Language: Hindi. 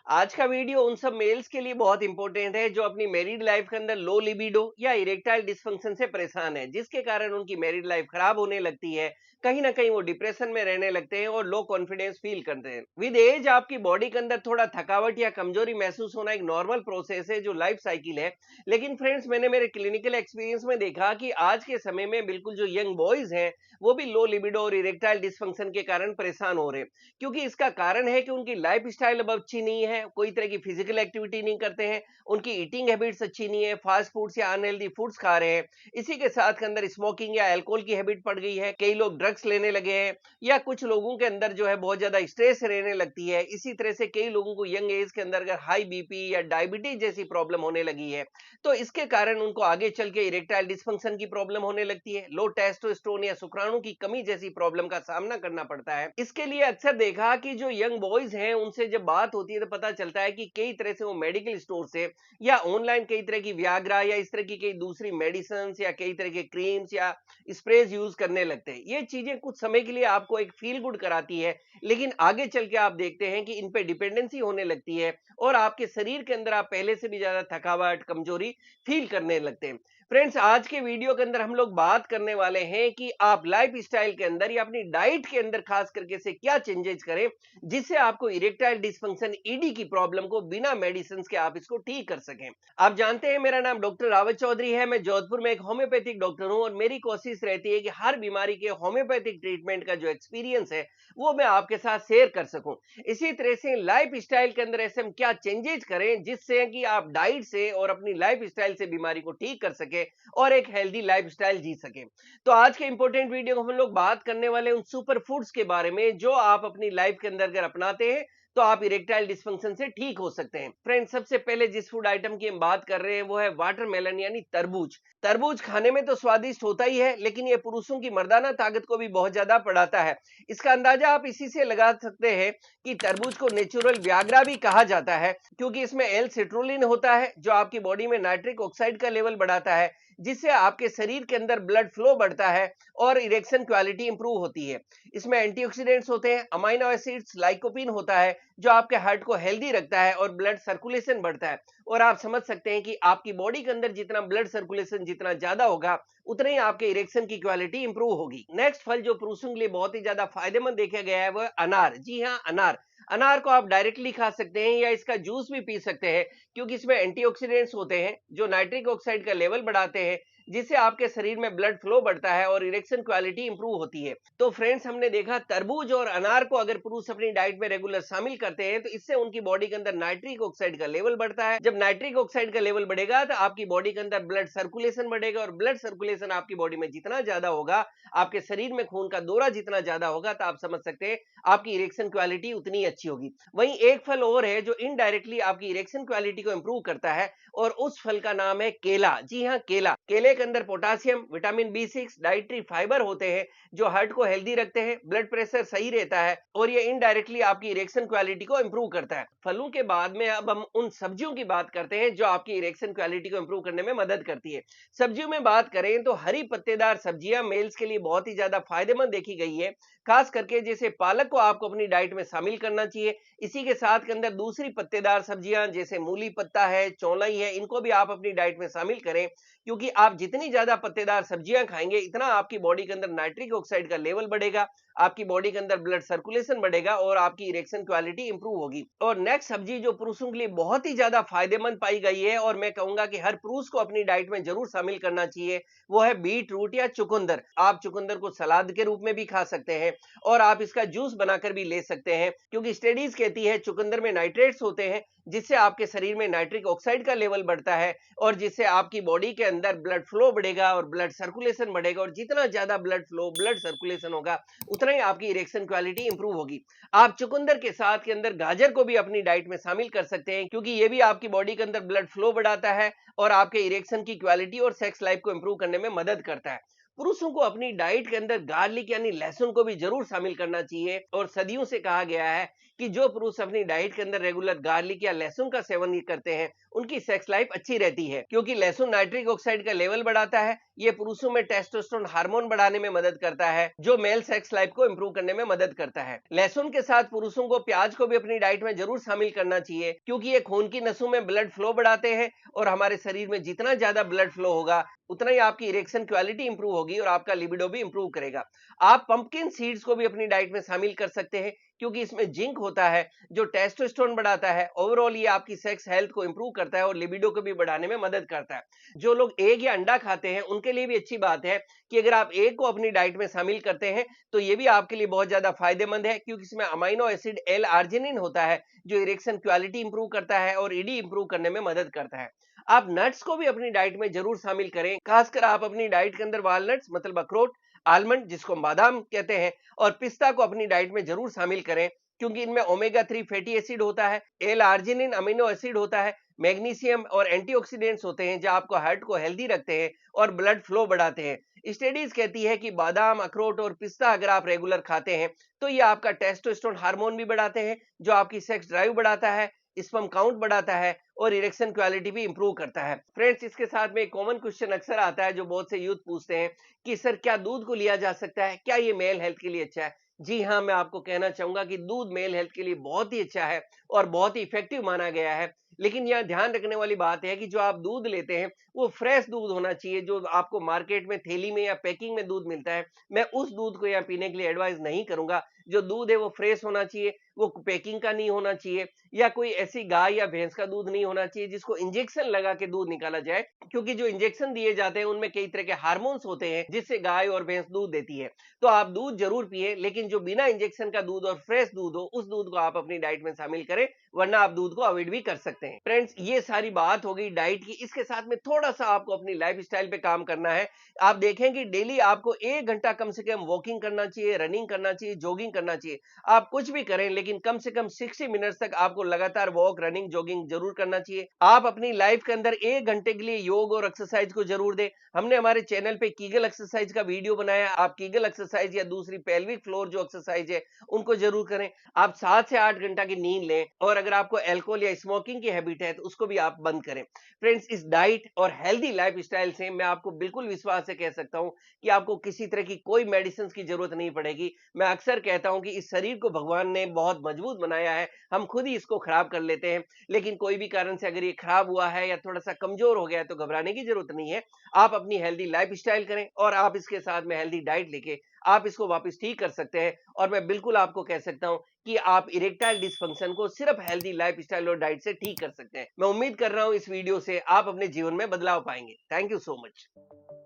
आज का वीडियो उन सब मेल्स के लिए बहुत इंपॉर्टेंट है जो अपनी मैरिड लाइफ के अंदर लो लिबिडो या इरेक्टाइल डिस्फंक्शन से परेशान है, जिसके कारण उनकी मैरिड लाइफ खराब होने लगती है। कहीं ना कहीं वो डिप्रेशन में रहने लगते हैं और लो कॉन्फिडेंस फील करते हैं। विद एज आपकी बॉडी के अंदर थोड़ा थकावट या कमजोरी महसूस होना एक नॉर्मल प्रोसेस है जो लाइफ साइकिल है। लेकिन फ्रेंड्स, मैंने मेरे क्लिनिकल एक्सपीरियंस में देखा कि आज के समय में बिल्कुल जो यंग बॉयज हैं वो भी लो लिबिडो और इरेक्टाइल डिस्फंक्शन के कारण परेशान हो रहे हैं। क्योंकि इसका कारण है कि उनकी लाइफ स्टाइल अब अच्छी नहीं है, कोई तरह की फिजिकल एक्टिविटी नहीं करते हैं, उनकी ईटिंग हैबिट्स अच्छी नहीं है, फास्ट फूड्स या अनहेल्दी फूड्स खा रहे हैं। इसी के साथ के अंदर स्मोकिंग या अल्कोहल की हैबिट पड़ गई है, कई लोग ड्रग्स लेने लगे हैं, या कुछ लोगों के अंदर जो है बहुत ज्यादा स्ट्रेस रहने लगती है। इसी तरह से कई लोगों को यंग एज के अंदर अगर हाई बीपी या डायबिटीज जैसी प्रॉब्लम होने लगी है, तो इसके कारण उनको आगे चल के इरेक्टाइल डिस्फंक्शन की प्रॉब्लम होने लगती है, लो टेस्टोस्टेरोन या शुक्राणु की कमी जैसी प्रॉब्लम का सामना करना पड़ता है। इसके लिए अक्सर देखा कि जो यंग बॉयज हैं उनसे जब बात होती है तो पता चलता है कि कई तरह से वो मेडिकल स्टोर से या ऑनलाइन कई तरह की व्याग्रा या इस तरह की कई दूसरी मेडिसिन या कई तरह के क्रीम्स या स्प्रेज यूज करने लगते हैं। ये चीजें कुछ समय के लिए आपको एक फील गुड कराती है, लेकिन आगे चल के आप देखते हैं कि इन पे डिपेंडेंसी होने लगती है और आपके शरीर के अंदर आप पहले से भी ज्यादा थकावट, कमजोरी फील करने लगते हैं। फ्रेंड्स, आज के वीडियो के अंदर हम लोग बात करने वाले हैं कि आप लाइफ स्टाइल के अंदर या अपनी डाइट के अंदर खास करके से क्या चेंजेस करें जिससे आपको इरेक्टाइल डिस्फंक्शन ईडी की प्रॉब्लम को बिना मेडिसिन के आप इसको ठीक कर सकें। आप जानते हैं मेरा नाम डॉक्टर रावत चौधरी है, मैं जोधपुर में एक होम्योपैथिक डॉक्टर हूं और मेरी कोशिश रहती है कि हर बीमारी के होम्योपैथिक ट्रीटमेंट का जो एक्सपीरियंस है वो मैं आपके साथ शेयर कर सकूं। इसी तरह से लाइफ स्टाइल के अंदर ऐसे हम क्या चेंजेस करें जिससे कि आप डाइट से और अपनी लाइफ स्टाइल से बीमारी को ठीक कर सके और एक हेल्दी लाइफस्टाइल जी सके। तो आज के इंपॉर्टेंट वीडियो में हम लोग बात करने वाले उन सुपर फूड्स के बारे में जो आप अपनी लाइफ के अंदर अगर अपनाते हैं तो आप इरेक्टाइल डिस्फंक्शन से ठीक हो सकते हैं। फ्रेंड्स, सबसे पहले जिस फूड आइटम की हम बात कर रहे हैं वो है वाटरमेलन यानी तरबूज। तरबूज खाने में तो स्वादिष्ट होता ही है, लेकिन ये पुरुषों की मर्दाना ताकत को भी बहुत ज्यादा बढ़ाता है। इसका अंदाजा आप इसी से लगा सकते हैं कि तरबूज को नेचुरल व्याग्रा भी कहा जाता है, क्योंकि इसमें एल सिट्रोलिन होता है जो आपकी बॉडी में नाइट्रिक ऑक्साइड का लेवल बढ़ाता है, जिससे आपके शरीर के अंदर ब्लड फ्लो बढ़ता है और इरेक्शन क्वालिटी इंप्रूव होती है। इसमें एंटीऑक्सीडेंट्स होते हैं, अमाइनो एसिड्स, लाइकोपिन होता है जो आपके हार्ट को हेल्दी रखता है और ब्लड सर्कुलेशन बढ़ता है। और आप समझ सकते हैं कि आपकी बॉडी के अंदर जितना ब्लड सर्कुलेशन जितना ज्यादा होगा उतने ही आपके इरेक्शन की क्वालिटी इंप्रूव होगी। नेक्स्ट फल जो पुरुषों के लिए बहुत ही ज्यादा फायदेमंद देखा गया है वो है अनार। जी हाँ, अनार। अनार को आप डायरेक्टली खा सकते हैं या इसका जूस भी पी सकते हैं, क्योंकि इसमें एंटीऑक्सीडेंट्स होते हैं जो नाइट्रिक ऑक्साइड का लेवल बढ़ाते हैं, जिससे आपके शरीर में ब्लड फ्लो बढ़ता है और इरेक्शन क्वालिटी इंप्रूव होती है। तो फ्रेंड्स, हमने देखा तरबूज और अनार को अगर पुरुष अपनी डाइट में रेगुलर शामिल करते हैं तो इससे उनकी बॉडी के अंदर नाइट्रिक ऑक्साइड का लेवल बढ़ता है। जब नाइट्रिक ऑक्साइड का लेवल बढ़ेगा तो आपकी बॉडी के अंदर ब्लड सर्कुलेशन बढ़ेगा और ब्लड सर्कुलेशन आपकी बॉडी में जितना ज्यादा होगा, आपके शरीर में खून का दौरा जितना ज्यादा होगा, तो आप समझ सकते हैं आपकी इरेक्शन क्वालिटी उतनी अच्छी होगी। वहीं एक फल और है जो इनडायरेक्टली आपकी इरेक्शन क्वालिटी को इंप्रूव करता है और उस फल का नाम है केला। जी हाँ, केला। केले के अंदर potassium, vitamin B6, dietary fibre होते हैं जो हार्ट को हेल्दी रखते हैं, ब्लड प्रेशर सही रहता है और ये इनडायरेक्टली आपकी इरेक्शन क्वालिटी को इंप्रूव करता है। फलों के बाद में अब हम उन सब्जियों की बात करते हैं जो आपकी इरेक्शन क्वालिटी को इंप्रूव करने में मदद करती है। सब्जियों में बात करें तो हरी पत्तेदार सब्जियां मेल्स के लिए बहुत ही ज्यादा फायदेमंद देखी गई है। खास करके जैसे पालक को आपको अपनी डाइट में शामिल करना चाहिए। इसी के साथ के अंदर दूसरी पत्तेदार सब्जियां जैसे मूली पत्ता है, चौलाई है, इनको भी आप अपनी डाइट में शामिल करें, क्योंकि आप जितनी ज्यादा पत्तेदार सब्जियां खाएंगे इतना आपकी बॉडी के अंदर नाइट्रिक ऑक्साइड का लेवल बढ़ेगा, आपकी बॉडी के अंदर ब्लड सर्कुलेशन बढ़ेगा और आपकी इरेक्शन क्वालिटी इंप्रूव होगी। और नेक्स्ट सब्जी जो पुरुषों के लिए बहुत ही ज्यादा फायदेमंद पाई गई है और मैं कहूंगा कि हर पुरुष को अपनी डाइट में जरूर शामिल करना चाहिए, वो है बीट रूट या चुकंदर। आप चुकंदर को सलाद के रूप में भी खा सकते हैं और आप इसका जूस बनाकर भी ले सकते हैं, क्योंकि स्टडीज कहती है चुकंदर में नाइट्रेट्स होते हैं जिससे आपके शरीर में नाइट्रिक ऑक्साइड का लेवल बढ़ता है और जिससे आपकी बॉडी के अंदर ब्लड फ्लो बढ़ेगा और ब्लड सर्कुलेशन बढ़ेगा और जितना ज्यादा ब्लड फ्लो, ब्लड सर्कुलेशन होगा उतना ही आपकी इरेक्शन क्वालिटी इंप्रूव होगी। आप चुकंदर के साथ के अंदर गाजर को भी अपनी डाइट में शामिल कर सकते हैं, क्योंकि ये भी आपकी बॉडी के अंदर ब्लड फ्लो बढ़ाता है और आपके इरेक्शन की क्वालिटी और सेक्स लाइफ को इंप्रूव करने में मदद करता है। पुरुषों को अपनी डाइट के अंदर गार्लिक यानी लहसुन को भी जरूर शामिल करना चाहिए और सदियों से कहा गया है कि जो पुरुष अपनी डाइट के अंदर रेगुलर गार्लिक या लहसुन का सेवन करते हैं, उनकी सेक्स लाइफ अच्छी रहती है, क्योंकि लहसुन नाइट्रिक ऑक्साइड का लेवल बढ़ाता है। ये पुरुषों में टेस्टोस्टेरोन हार्मोन बढ़ाने में मदद करता है, जो मेल सेक्स लाइफ को इंप्रूव करने में मदद करता है। लहसुन के साथ पुरुषों को प्याज को भी अपनी डाइट में जरूर शामिल करना चाहिए, क्योंकि ये खून की नसों में ब्लड फ्लो बढ़ाते हैं, और हमारे शरीर में जितना ज्यादा ब्लड फ्लो होगा, उतना ही आपकी इरेक्शन क्वालिटी इंप्रूव होगी और आपका लिबिडो भी इंप्रूव करेगा। आप पंपकिन सीड्स को भी अपनी डाइट में शामिल कर सकते हैं, क्योंकि इसमें जिंक होता है, जो टेस्टोस्टेरोन बढ़ाता है। ओवरऑल ये आपकी सेक्स हेल्थ को इंप्रूव करता है और लिबिडो को भी बढ़ाने में मदद करता है। जो लोग एग या अंडा खाते हैं, उनके लिए भी अच्छी बात है कि अगर आप एग को अपनी डाइट में शामिल करते हैं, तो ये भी आपके लिए बहुत ज्यादा फायदेमंद है, क्योंकि इसमें अमाइनो एसिड एल आर्जिनिन होता है, जो इरेक्शन क्वालिटी इंप्रूव करता है और ईडी इंप्रूव करने में मदद करता है। आप नट्स को भी अपनी डाइट में जरूर शामिल करें, खासकर आप अपनी डाइट के अंदर वालनट्स मतलब अखरोट, आलमंड जिसको बादाम कहते हैं, और पिस्ता को अपनी डाइट में जरूर शामिल करें, क्योंकि इनमें ओमेगा 3 फैटी एसिड होता है, एल आर्जिनिन अमीनो एसिड होता है, मैग्नीशियम और एंटीऑक्सीडेंट्स होते हैं, जो आपको हार्ट को हेल्दी रखते हैं और ब्लड फ्लो बढ़ाते हैं। स्टडीज कहती है कि बादाम, अखरोट और पिस्ता अगर आप रेगुलर खाते हैं, तो ये आपका टेस्टोस्टेरोन हार्मोन भी बढ़ाते हैं, जो आपकी सेक्स ड्राइव बढ़ाता है, स्पर्म काउंट बढ़ाता है और इरेक्शन क्वालिटी भी इंप्रूव करता है। फ्रेंड्स, इसके साथ में एक कॉमन क्वेश्चन अक्सर आता है, जो बहुत से यूथ पूछते हैं कि सर, क्या दूध को लिया जा सकता है? क्या ये मेल हेल्थ के लिए अच्छा है? जी हाँ, मैं आपको कहना चाहूंगा कि दूध मेल हेल्थ के लिए बहुत ही अच्छा है और बहुत ही इफेक्टिव माना गया है। लेकिन यह ध्यान रखने वाली बात है कि जो आप दूध लेते हैं, वो फ्रेश दूध होना चाहिए। जो आपको मार्केट में थैली में या पैकिंग में दूध मिलता है, मैं उस दूध को यहाँ पीने के लिए एडवाइस नहीं करूंगा। जो दूध है वो फ्रेश होना चाहिए, वो पैकिंग का नहीं होना चाहिए, या कोई ऐसी गाय या भैंस का दूध नहीं होना चाहिए जिसको इंजेक्शन लगा के दूध निकाला जाए, क्योंकि जो इंजेक्शन दिए जाते हैं उनमें कई तरह के हार्मोन्स होते हैं, जिससे गाय और भैंस दूध देती है। तो आप दूध जरूर पिए, लेकिन जो बिना इंजेक्शन का दूध और फ्रेश दूध हो, उस दूध को आप अपनी डाइट में शामिल करें, वरना आप दूध को अवॉइड भी कर सकते हैं। फ्रेंड्स, ये सारी बात हो गई डाइट की। इसके साथ में थोड़ा सा आपको अपनी लाइफस्टाइल पे काम करना है। आप देखें कि डेली आपको 1 घंटा कम से कम वॉकिंग करना चाहिए, रनिंग करना चाहिए, जॉगिंग करना चाहिए। आप कुछ भी करें, लेकिन कम से कम 60 मिनट्स तक आपको लगातार वॉक, रनिंग, जॉगिंग जरूर करना चाहिए। आप अपनी लाइफ के अंदर 1 घंटे के लिए योग और एक्सरसाइज को जरूर दें। हमने हमारे चैनल पे कीगल एक्सरसाइज का वीडियो बनाया। आप कीगल एक्सरसाइज या दूसरी पेल्विक फ्लोर जो एक्सरसाइज है, उनको जरूर करें। आप 7 से 8 घंटा की नींद लें, और अगर आपको अल्कोहल या स्मोकिंग की हैबिट है, तो उसको भी आप बंद करें। फ्रेंड्स, इस डाइट और हेल्दी लाइफस्टाइल से मैं आपको बिल्कुल विश्वास से कह सकता हूं कि आपको किसी तरह की कोई मेडिसिन की जरूरत नहीं पड़ेगी। मैं अक्सर कहता हूं कि इस शरीर को भगवान ने बहुत मजबूत बनाया है, हम खुद ही इसको खराब कर लेते हैं। लेकिन कोई भी कारण से अगर ये खराब हुआ है या थोड़ा सा कमजोर हो गया है, तो घबराने की जरूरत नहीं है। आप अपनी हेल्दी लाइफस्टाइल करें, और आप इसके साथ में हेल्दी डाइट लेके आप इसको वापस ठीक कर सकते हैं। और मैं बिल्कुल आपको कह सकता हूं कि आप इरेक्टाइल डिसफंक्शन को सिर्फ हेल्दी लाइफस्टाइल और डाइट से ठीक कर सकते हैं। मैं उम्मीद कर रहा हूं इस वीडियो से आप अपने जीवन में बदलाव पाएंगे। Thank you so much.